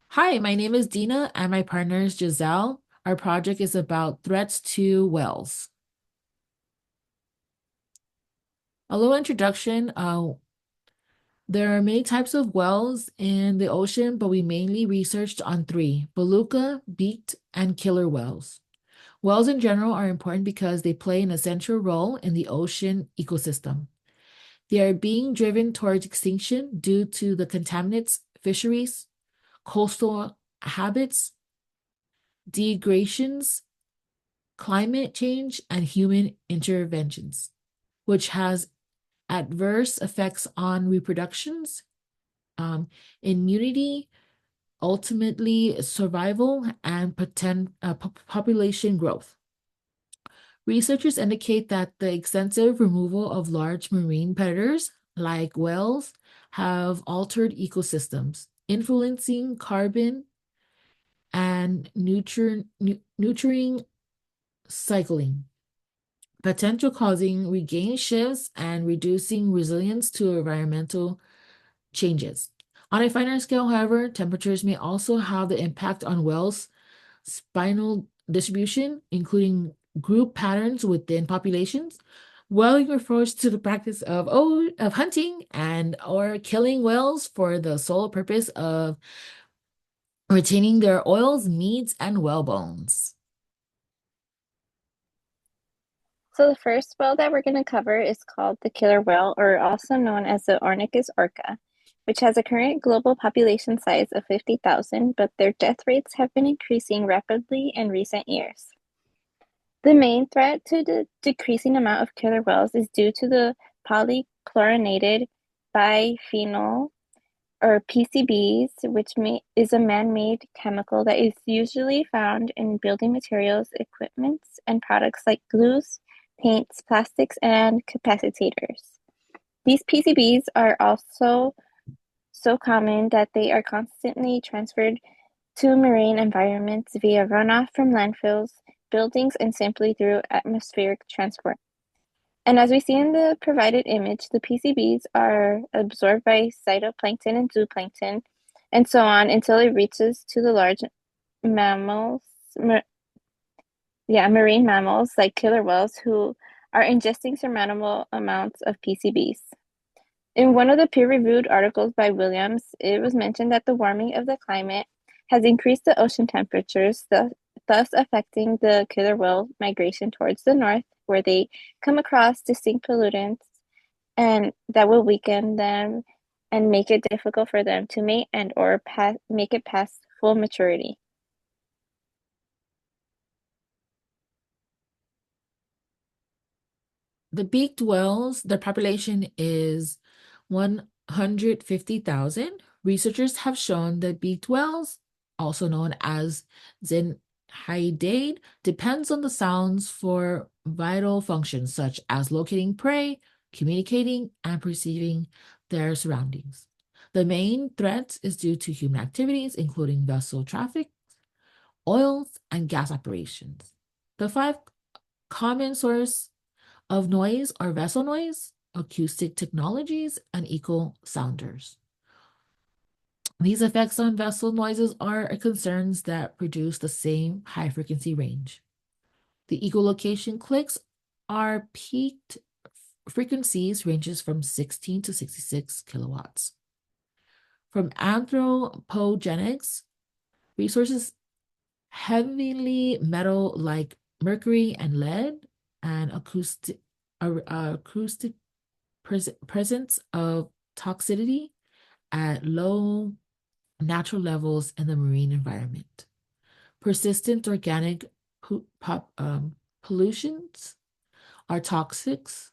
Hi, my name is Dina and my partner is Giselle. Our project is about threats to whales. A little introduction. There are many types of whales in the ocean, but we mainly researched on three: beluga, beaked, and killer whales. Whales in general are important because they play an essential role in the ocean ecosystem. They are being driven towards extinction due to the contaminants, fisheries, coastal habits, degradations, climate change, and human interventions, which has adverse effects on reproductions, um, immunity, ultimately survival, and population growth. Researchers indicate that the extensive removal of large marine predators like whales have altered ecosystems, influencing carbon and nutrient cycling, potential causing regain shifts and reducing resilience to environmental changes. On a finer scale, however, temperatures may also have the impact on whales' spinal distribution, including group patterns within populations. Whaling refers to the practice of hunting and or killing whales for the sole purpose of retaining their oils, meats, and whale bones. So the first whale that we're going to cover is called the killer whale, or also known as the Ornicus orca, which has a current global population size of 50,000, but their death rates have been increasing rapidly in recent years. The main threat to the decreasing amount of killer whales is due to the polychlorinated biphenyl or PCBs, which is a man-made chemical that is usually found in building materials, equipments, and products like glues, paints, plastics, and capacitors. These PCBs are also so common that they are constantly transferred to marine environments via runoff from landfills, buildings, and simply through atmospheric transport. And as we see in the provided image, the PCBs are absorbed by phytoplankton and zooplankton, and so on until it reaches to the large mammals, marine mammals like killer whales who are ingesting surmountable amounts of PCBs. In one of the peer-reviewed articles by Williams, it was mentioned that the warming of the climate has increased the ocean temperatures, thus affecting the killer whale migration towards the north, where they come across distinct pollutants and that will weaken them and make it difficult for them to mate and or make it past full maturity. The beaked whales, their population is 150,000. Researchers have shown that beaked whales, also known as Zenhydade, depends on the sounds for vital functions such as locating prey, communicating, and perceiving their surroundings. The main threat is due to human activities, including vessel traffic, oils, and gas operations. The five common source of noise are vessel noise, acoustic technologies, and eco sounders. These effects on vessel noises are concerns that produce the same high frequency range. The echolocation clicks are peaked frequencies ranges from 16 to 66 kilowatts. From anthropogenics, resources heavily metal like mercury and lead, and acoustic presence of toxicity at low natural levels in the marine environment. Persistent organic pollutions are toxics,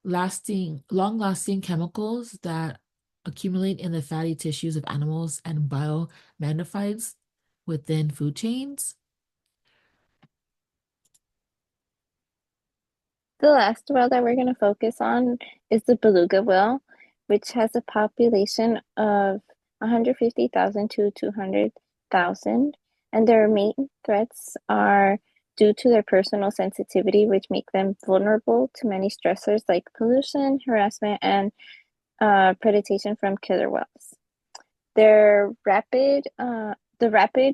long-lasting chemicals that accumulate in the fatty tissues of animals and biomagnifies within food chains. The last whale that we're going to focus on is the beluga whale, which has a population of 150,000 to 200,000. And their main threats are due to their personal sensitivity, which make them vulnerable to many stressors like pollution, harassment, and predation from killer whales. The rapid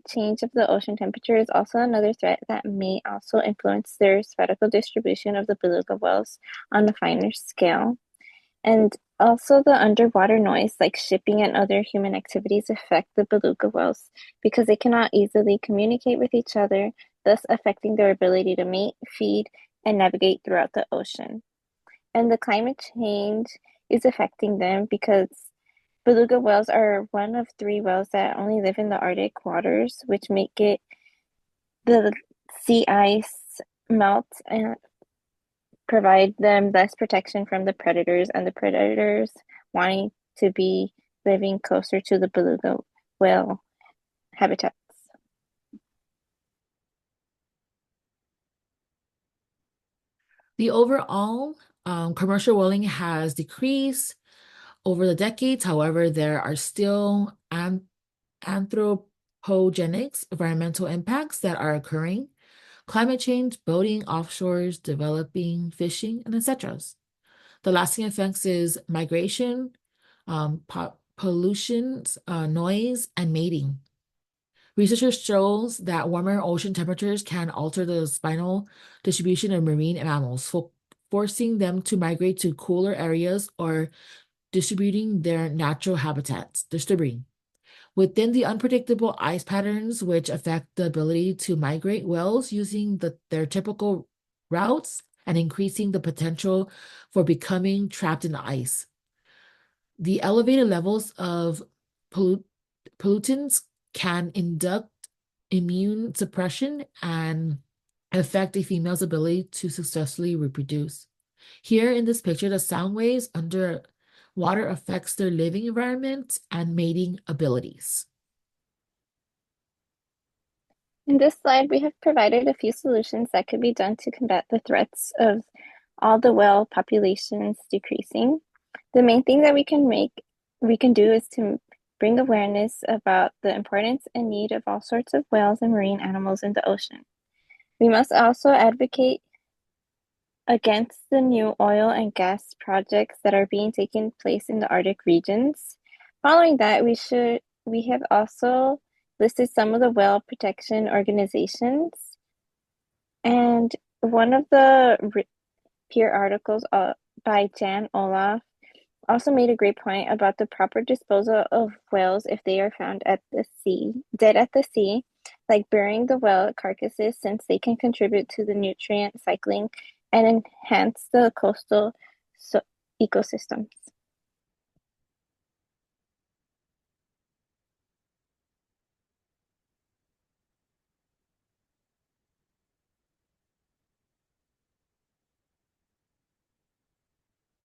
change of the ocean temperature is also another threat that may also influence their spherical distribution of the beluga whales on a finer scale. And also the underwater noise, like shipping and other human activities, affect the beluga whales because they cannot easily communicate with each other, thus affecting their ability to mate, feed, and navigate throughout the ocean. And the climate change is affecting them because beluga whales are one of three whales that only live in the Arctic waters, which make it the sea ice melt and provide them less protection from the predators, and the predators wanting to be living closer to the beluga whale habitats. The overall commercial whaling has decreased over the decades. However, there are still anthropogenic environmental impacts that are occurring. Climate change, boating, offshores, developing, fishing, and etc. The lasting effects is migration, pollution, noise, and mating. Researchers shows that warmer ocean temperatures can alter the spinal distribution of marine mammals, forcing them to migrate to cooler areas or distributing their natural habitats, distributing. Within the unpredictable ice patterns, which affect the ability to migrate, whales using their typical routes and increasing the potential for becoming trapped in the ice. The elevated levels of pollutants can induct immune suppression and affect a female's ability to successfully reproduce. Here in this picture, the sound waves under water affects their living environment and mating abilities. In this slide, we have provided a few solutions that could be done to combat the threats of all the whale populations decreasing. The main thing that we can do is to bring awareness about the importance and need of all sorts of whales and marine animals in the ocean. We must also advocate against the new oil and gas projects that are being taken place in the Arctic regions. Following that, we have also listed some of the whale protection organizations, and one of the peer articles by Jan Olaf also made a great point about the proper disposal of whales if they are found at the sea, dead at the sea, like burying the whale carcasses since they can contribute to the nutrient cycling and enhance the coastal ecosystems.